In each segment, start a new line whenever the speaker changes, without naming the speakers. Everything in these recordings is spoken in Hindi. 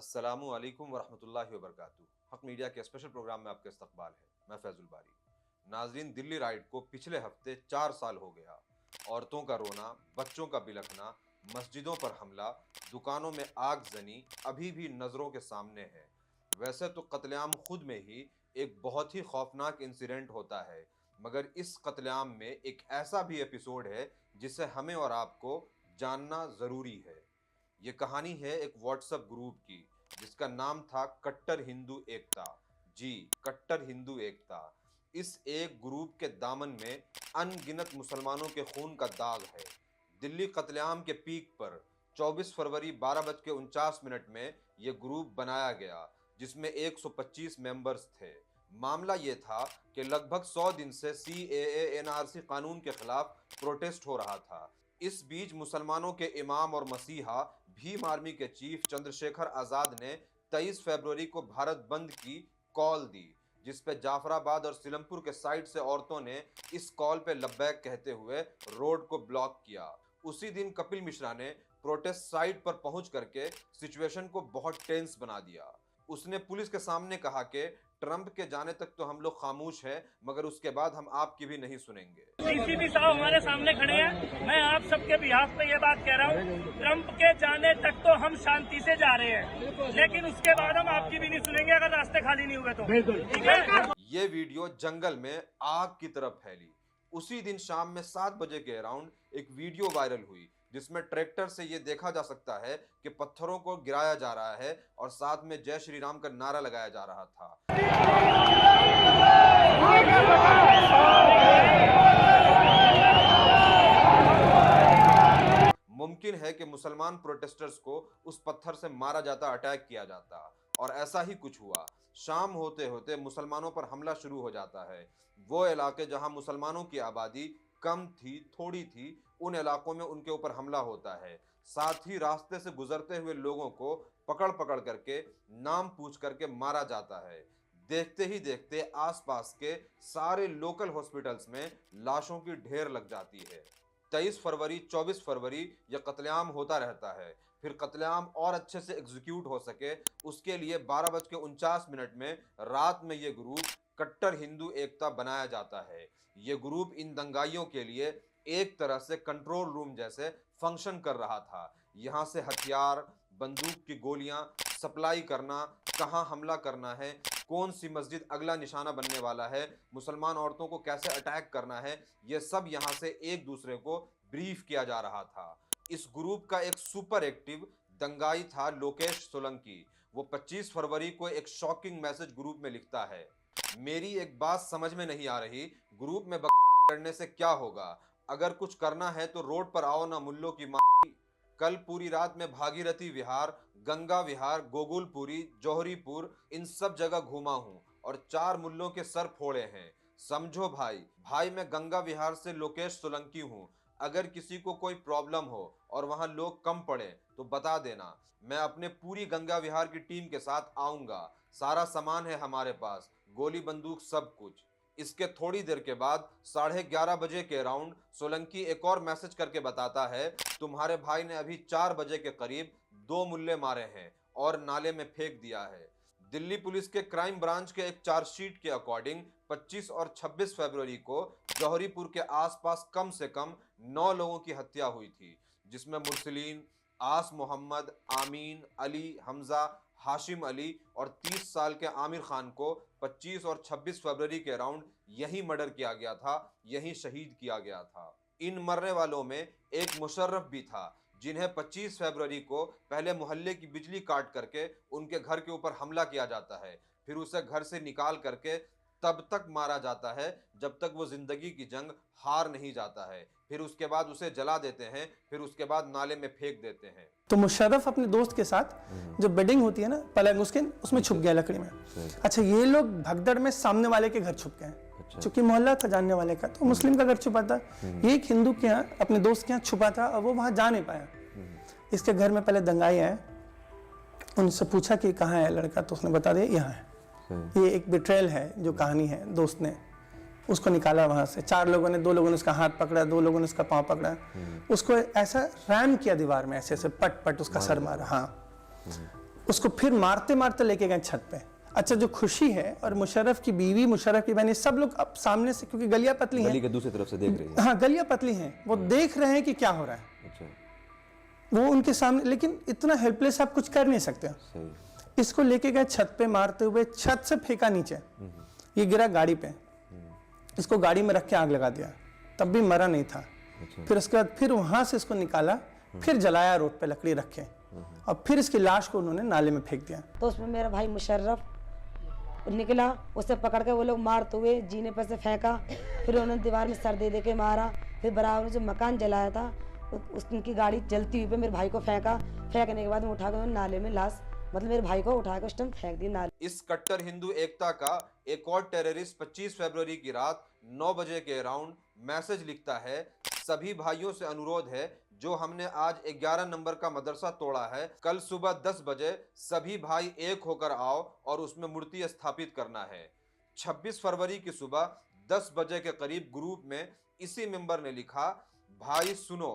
अस्सलामु अलैकुम वरहमतुल्लाहि वबरकातुहू। हक मीडिया के स्पेशल प्रोग्राम में आपका इस्तकबाल है। मैं फैजुल बारी। नाजरीन, दिल्ली राइड को पिछले हफ्ते 4 साल हो गया। औरतों का रोना, बच्चों का बिलखना, मस्जिदों पर हमला, दुकानों में आगजनी अभी भी नज़रों के सामने है। वैसे तो कत्लेआम खुद में ही एक बहुत ही खौफनाक इंसिडेंट होता है, मगर इस कत्लेआम में एक ऐसा भी एपिसोड है जिसे हमें और आपको जानना ज़रूरी है। ये कहानी है एक व्हाट्सएप ग्रुप की जिसका नाम था कट्टर हिंदू एकता। जी, कट्टर हिंदू एकता। इस एक ग्रुप के दामन में अनगिनत मुसलमानों के खून का दाग है। दिल्ली कत्लेआम के पीक पर 24 फरवरी 12:49 में ये ग्रुप बनाया गया, जिसमें 125 मेंबर्स थे। मामला ये था कि लगभग 100 दिन से CAA NRC कानून के खिलाफ प्रोटेस्ट हो रहा था। इस बीच मुसलमानों के इमाम और मसीहा भीम आर्मी के चीफ चंद्रशेखर आजाद ने 23 फरवरी को भारत बंद की कॉल दी, जिस पे जाफराबाद और सिलमपुर के साइड से औरतों ने इस कॉल पे लब्बैक कहते हुए रोड को ब्लॉक किया। उसी दिन कपिल मिश्रा ने प्रोटेस्ट साइट पर पहुंच करके सिचुएशन को बहुत टेंस बना दिया। उसने पुलिस के सामने कहा कि ट्रंप के जाने तक तो हम लोग खामोश हैं, मगर उसके बाद हम आपकी भी नहीं सुनेंगे।
CCP साहब हमारे सामने खड़े हैं। मैं आप सबके बिहाफ पे ये बात कह रहा हूँ, ट्रंप के जाने तक तो हम शांति से जा रहे हैं, लेकिन उसके बाद हम आपकी भी नहीं सुनेंगे अगर रास्ते खाली नहीं हुए तो। ठीक है।
ये वीडियो जंगल में आग की तरफ फैली। उसी दिन शाम में 7 बजे के अराउंड एक वीडियो वायरल हुई जिसमें ट्रैक्टर से ये देखा जा सकता है कि पत्थरों को गिराया जा रहा है और साथ में जय श्री राम का नारा लगाया जा रहा था। मुमकिन है कि मुसलमान प्रोटेस्टर्स को उस पत्थर से मारा जाता, अटैक किया जाता, और ऐसा ही कुछ हुआ। शाम होते होते मुसलमानों पर हमला शुरू हो जाता है। वो इलाके जहां मुसलमानों की आबादी कम थी, थोड़ी थी, उन इलाकों में उनके ऊपर हमला होता है। साथ ही रास्ते से गुजरते हुए लोगों को पकड़ पकड़ करके, नाम पूछ करके मारा जाता है। देखते ही देखते आसपास के सारे लोकल हॉस्पिटल्स में लाशों की ढेर लग जाती है। 23 फरवरी, 24 फरवरी यह कत्लेआम होता रहता है। फिर कत्लेआम और अच्छे से एग्जीक्यूट हो सके, उसके लिए 12:49 में रात में ये ग्रुप कट्टर हिंदू एकता बनाया जाता है। ये ग्रुप इन दंगाइयों के लिए एक तरह से कंट्रोल रूम जैसे फंक्शन कर रहा था। यहाँ से हथियार, बंदूक की गोलियां सप्लाई करना, कहाँ हमला करना है, कौन सी मस्जिद अगला निशाना बनने वाला है, मुसलमान औरतों को कैसे अटैक करना है, ये सब यहाँ से एक दूसरे को ब्रीफ किया जा रहा था। इस ग्रुप का एक सुपर एक्टिव दंगाई था लोकेश सोलंकी। वो 25 फरवरी को एक शॉकिंग मैसेज ग्रुप में लिखता है, मेरी एक बात समझ में नहीं आ रही, ग्रुप में करने से क्या होगा? अगर कुछ करना है तो रोड पर आओ ना मुल्लों की माँ। कल पूरी रात में भागीरथी विहार, गंगा विहार, गोकुलपुरी, जौहरीपुर, इन सब जगह घूमा हूँ और 4 मुल्लों के सर फोड़े हैं। समझो भाई मैं गंगा विहार से लोकेश सोलंकी हूँ। अगर किसी को कोई प्रॉब्लम हो और वहाँ लोग कम पड़े तो बता देना, मैं अपने पूरी गंगा विहार की टीम के साथ आऊँगा। सारा सामान है हमारे पास, गोली बंदूक सब कुछ। इसके थोड़ी देर के बाद 11:30 बजे के अराउंड सोलंकी एक और मैसेज करके बताता है, तुम्हारे भाई ने अभी 4 बजे के करीब 2 मुल्ले मारे हैं और नाले में फेंक दिया है। दिल्ली पुलिस के क्राइम ब्रांच के एक चार्जशीट के अकॉर्डिंग 25 और 26 फरवरी को जौहरीपुर के आसपास कम से कम 9 लोगों की हत्या हुई थी, जिसमें मुरसलीन, आस मोहम्मद, आमीन, अली, हमजा, हाशिम अली और 30 साल के आमिर खान को 25 और 26 फरवरी के अराउंड यही मर्डर किया गया था, यही शहीद किया गया था। इन मरने वालों में एक मुशर्रफ भी था, जिन्हें 25 फरवरी को पहले मोहल्ले की बिजली काट करके उनके घर के ऊपर हमला किया जाता है। फिर उसे घर से निकाल करके तब तक मारा जाता है जब तक वो जिंदगी की जंग हार नहीं जाता है। फिर उसके बाद उसे जला देते हैं, फिर उसके बाद नाले में फेंक देते हैं।
तो मुशर्रफ अपने दोस्त के साथ जो बेडिंग होती है ना पलंग, उसमें छुप गया लकड़ी में। अच्छा, ये लोग भगदड़ में सामने वाले के घर छुप गए। चूंकि मोहल्ला था जानने वाले का, तो मुस्लिम का घर छुपा था, ये एक हिंदू के यहाँ अपने दोस्त के यहाँ छुपा था और वो वहां जा नहीं पाया। इसके घर में पहले दंगाई आए, उनसे पूछा कि कहाँ है लड़का, तो उसने बता दिया यहाँ है। ये एक बिट्रेल है जो कहानी है, दोस्त ने उसको निकाला वहां से। 4 लोगों ने, 2 लोगों ने उसका हाथ पकड़ा, 2 लोगों ने उसका पांव पकड़ा, उसको ऐसा रैम किया दीवार में, ऐसे ऐसे पट पट उसका सर मारा। हाँ, उसको फिर मारते मारते लेके गए छत पे। अच्छा, जो खुशी है और मुशर्रफ की बीवी, मुशर्रफ की बहन, सब लोग अब सामने से, क्योंकि गलियां पतली हैं,
गली के दूसरी तरफ से देख रही है।
हाँ गलियां पतली हैं, वो देख रहे हैं कि क्या हो रहा है।
अच्छा,
वो उनके सामने, लेकिन इतना हेल्पलेस आप कुछ कर नहीं सकते।
सही।
इसको लेके गए छत पे मारते हुए, छत से फेंका नीचे, ये गिरा गाड़ी पे, इसको गाड़ी में रख के आग लगा दिया, तब भी मरा नहीं था। फिर उसके बाद फिर वहां से इसको निकाला, फिर जलाया रोड पे लकड़ी रख के, और फिर इसकी लाश को उन्होंने नाले में फेंक दिया।
तो उसमें मेरा भाई मुशर्रफ निकला, उसे पकड़ के वो लोग मारते हुए जीने पर से फेंका, फिर उन्होंने दीवार में सर दे के मारा, फिर बराबर जो मकान जलाया था उनकी गाड़ी जलती हुई पे मेरे भाई को फेंका, फेंकने के बाद उठा के नाले में लाश, मतलब मेरे भाई को उठा के उस टाइम फेंक दी नाले।
इस कट्टर हिंदू एकता का एक और टेररिस्ट 25 फरवरी की रात 9 बजे के अराउंड मैसेज लिखता है, सभी भाइयों से अनुरोध है, जो हमने आज 11 नंबर का मदरसा तोड़ा है, कल सुबह 10 बजे सभी भाई एक होकर आओ और उसमें मूर्ति स्थापित करना है। 26 फरवरी की सुबह 10 बजे के करीब ग्रुप में इसी मेंबर ने लिखा, भाई सुनो,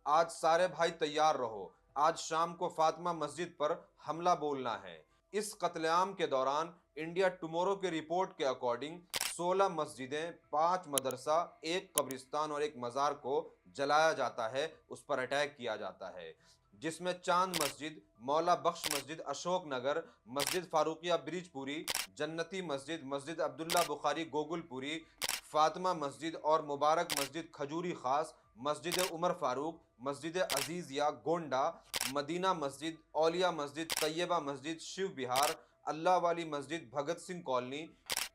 आज सारे भाई तैयार रहो, आज शाम को फातिमा मस्जिद पर हमला बोलना है। इस कत्लेआम के दौरान इंडिया टुमारो के रिपोर्ट के अकॉर्डिंग 16 मस्जिदें, 5 मदरसा, 1 कब्रिस्तान और 1 मज़ार को जलाया जाता है, उस पर अटैक किया जाता है, जिसमें चांद मस्जिद, मौला बख्श मस्जिद अशोक नगर, मस्जिद फारूकिया ब्रिजपुरी, जन्नती मस्जिद, मस्जिद अब्दुल्ला बुखारी गोकुलपुरी, फातिमा मस्जिद और मुबारक मस्जिद खजूरी खास, मस्जिद उमर फारूक, मस्जिद अजीजिया गोंडा, मदीना मस्जिद, औलिया मस्जिद, तैयबा मस्जिद शिव विहार, अल्लाह वाली मस्जिद भगत सिंह कॉलोनी,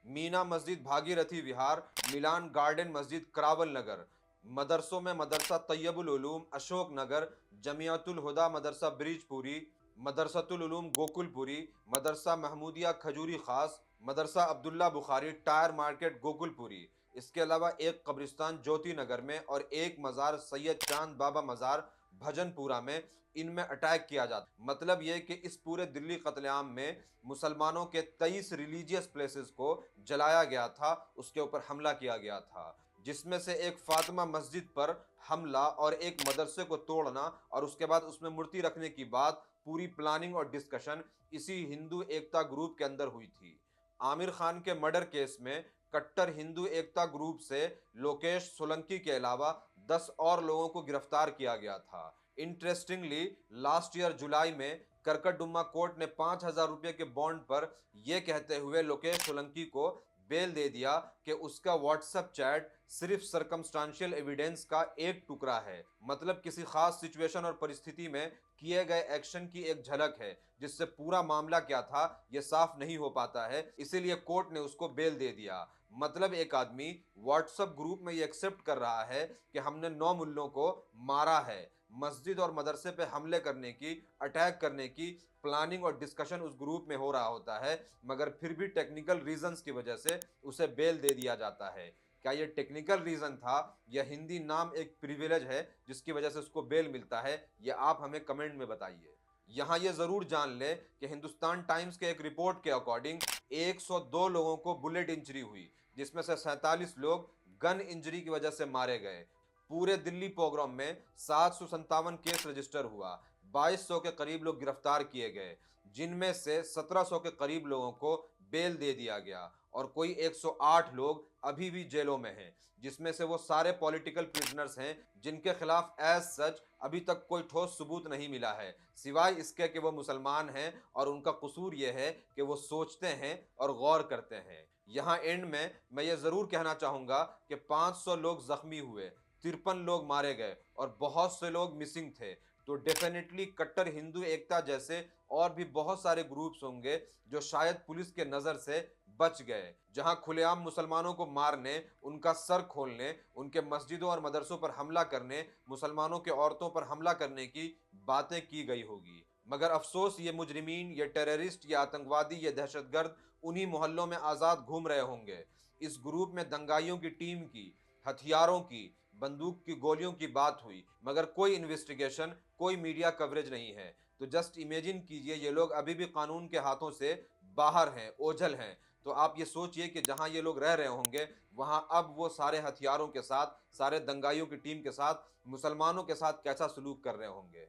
मीना मस्जिद भागीरथी विहार, मिलान गार्डन मस्जिद करावल नगर। मदरसों में मदरसा तैयबुल उलूम अशोक नगर, जमियतुल हुदा मदरसा ब्रिजपुरी, मदरसतुल उलूम गोकुलपुरी, मदरसा महमूदिया खजूरी खास, मदरसा अब्दुल्ला बुखारी टायर मार्केट गोकुलपुरी। इसके अलावा 1 कब्रिस्तान ज्योति नगर में और 1 मज़ार सैयद चांद बाबा मज़ार भजनपुरा में, इनमें अटैक किया जाता। मतलब यह कि इस पूरे दिल्ली कत्लेआम में मुसलमानों के 23 रिलीजियस प्लेसेस को जलाया गया था, उसके ऊपर हमला किया गया था, जिसमें से एक फातिमा मस्जिद पर हमला और एक मदरसे को तोड़ना और उसके बाद उसमें मूर्ति रखने की बात, पूरी प्लानिंग और डिस्कशन इसी हिंदू एकता ग्रुप के अंदर हुई थी। आमिर खान के मर्डर केस में कट्टर हिंदू एकता ग्रुप से लोकेश सोलंकी के अलावा 10 और लोगों को गिरफ्तार किया गया था। इंटरेस्टिंगली लास्ट ईयर जुलाई में करकटडुम्मा कोर्ट ने 5,000 रुपये के बॉन्ड पर यह कहते हुए लोकेश सोलंकी को बेल दे दिया कि उसका व्हाट्सएप चैट सिर्फ सर्कमस्टांशियल एविडेंस का एक टुकड़ा है, मतलब किसी खास सिचुएशन और परिस्थिति में किए गए एक्शन की एक झलक है, जिससे पूरा मामला क्या था यह साफ नहीं हो पाता है, इसीलिए कोर्ट ने उसको बेल दे दिया। मतलब एक आदमी व्हाट्सएप ग्रुप में ये एक्सेप्ट कर रहा है कि हमने 9 मुल्लों को मारा है, मस्जिद और मदरसे पे हमले करने की, अटैक करने की प्लानिंग और डिस्कशन उस ग्रुप में हो रहा होता है, मगर फिर भी टेक्निकल रीजंस की वजह से उसे बेल दे दिया जाता है। क्या ये टेक्निकल रीजन था या हिंदी नाम एक प्रिविलेज है जिसकी वजह से उसको बेल मिलता है, ये आप हमें कमेंट में बताइए। यहाँ ये जरूर जान ले कि हिंदुस्तान टाइम्स के एक रिपोर्ट के अकॉर्डिंग 102 लोगों को बुलेट इंजरी हुई, जिसमें से 47 लोग गन इंजरी की वजह से मारे गए। पूरे दिल्ली पोग्राम में 757 केस रजिस्टर हुआ, 2200 के करीब लोग गिरफ्तार किए गए, जिनमें से 1700 के करीब लोगों को बेल दे दिया गया और कोई 108 लोग अभी भी जेलों में हैं, जिसमें से वो सारे पॉलिटिकल प्रिजनर्स हैं जिनके खिलाफ एज सच अभी तक कोई ठोस सबूत नहीं मिला है, सिवाय इसके कि वो मुसलमान हैं और उनका कसूर ये है कि वो सोचते हैं और गौर करते हैं। यहाँ एंड में मैं ये ज़रूर कहना चाहूँगा कि 500 लोग जख्मी हुए, 53 लोग मारे गए और बहुत से लोग मिसिंग थे। तो डेफिनेटली कट्टर हिंदू एकता जैसे और भी बहुत सारे ग्रुप्स होंगे जो शायद पुलिस के नज़र से बच गए, जहां खुलेआम मुसलमानों को मारने, उनका सर खोलने, उनके मस्जिदों और मदरसों पर हमला करने, मुसलमानों के औरतों पर हमला करने की बातें की गई होगी। मगर अफसोस ये मुजरिमीन, ये टेररिस्ट, ये आतंकवादी, ये दहशतगर्द उन्हीं मोहल्लों में आज़ाद घूम रहे होंगे। इस ग्रुप में दंगाइयों की टीम की, हथियारों की, बंदूक की गोलियों की बात हुई, मगर कोई इन्वेस्टिगेशन, कोई मीडिया कवरेज नहीं है। तो जस्ट इमेजिन कीजिए ये लोग अभी भी कानून के हाथों से बाहर हैं, ओझल हैं। तो आप ये सोचिए कि जहां ये लोग रह रहे होंगे वहां अब वो सारे हथियारों के साथ, सारे दंगाइयों की टीम के साथ, मुसलमानों के साथ कैसा सलूक कर रहे होंगे।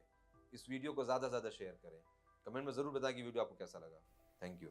इस वीडियो को ज़्यादा से ज़्यादा शेयर करें। कमेंट में जरूर बताएं कि वीडियो आपको कैसा लगा। Thank you.